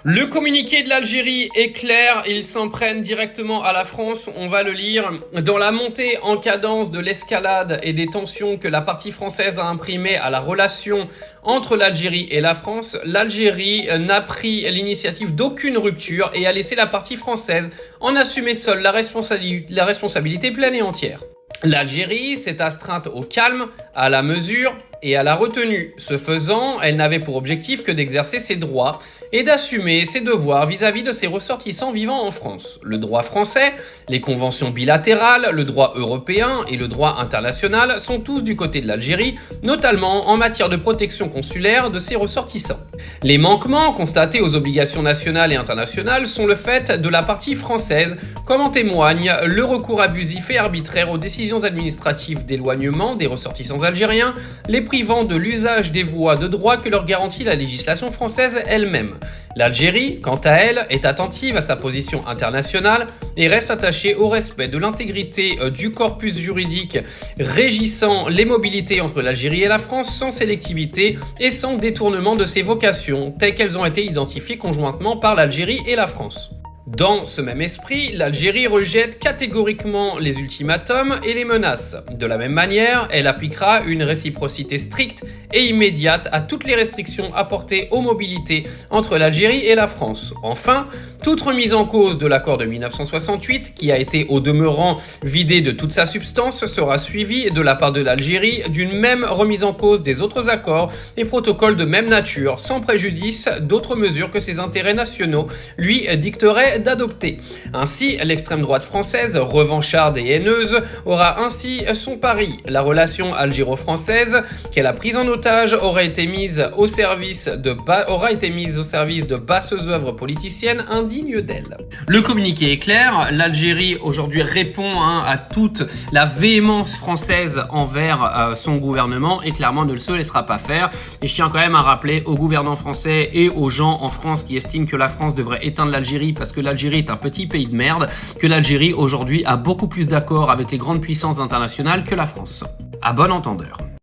Le communiqué de l'Algérie est clair, ils s'en prennent directement à la France, on va le lire. Dans la montée en cadence de l'escalade et des tensions que la partie française a imprimées à la relation entre l'Algérie et la France, l'Algérie n'a pris l'initiative d'aucune rupture et a laissé la partie française en assumer seule la responsabilité pleine et entière. L'Algérie s'est astreinte au calme, à la mesure et à la retenue. Ce faisant, elle n'avait pour objectif que d'exercer ses droits et d'assumer ses devoirs vis-à-vis de ses ressortissants vivant en France. Le droit français, les conventions bilatérales, le droit européen et le droit international sont tous du côté de l'Algérie, notamment en matière de protection consulaire de ses ressortissants. Les manquements constatés aux obligations nationales et internationales sont le fait de la partie française, comme en témoigne le recours abusif et arbitraire aux décisions administratives d'éloignement des ressortissants algériens, les privant de l'usage des voies de droit que leur garantit la législation française elle-même. L'Algérie, quant à elle, est attentive à sa position internationale et reste attachée au respect de l'intégrité du corpus juridique régissant les mobilités entre l'Algérie et la France sans sélectivité et sans détournement de ses vocations, telles qu'elles ont été identifiées conjointement par l'Algérie et la France. Dans ce même esprit, l'Algérie rejette catégoriquement les ultimatums et les menaces. De la même manière, elle appliquera une réciprocité stricte et immédiate à toutes les restrictions apportées aux mobilités entre l'Algérie et la France. Enfin, toute remise en cause de l'accord de 1968, qui a été au demeurant vidé de toute sa substance, sera suivie de la part de l'Algérie d'une même remise en cause des autres accords et protocoles de même nature, sans préjudice d'autres mesures que ses intérêts nationaux lui dicteraient d'adopter. Ainsi, l'extrême droite française, revancharde et haineuse, aura ainsi son pari. La relation algéro-française qu'elle a prise en otage aura été mise au service de basses œuvres politiciennes indignes d'elle. Le communiqué est clair, l'Algérie aujourd'hui répond à toute la véhémence française envers son gouvernement et clairement ne se laissera pas faire. Et je tiens quand même à rappeler aux gouvernants français et aux gens en France qui estiment que la France devrait éteindre l'Algérie parce que l'Algérie est un petit pays de merde, que l'Algérie aujourd'hui a beaucoup plus d'accords avec les grandes puissances internationales que la France. À bon entendeur.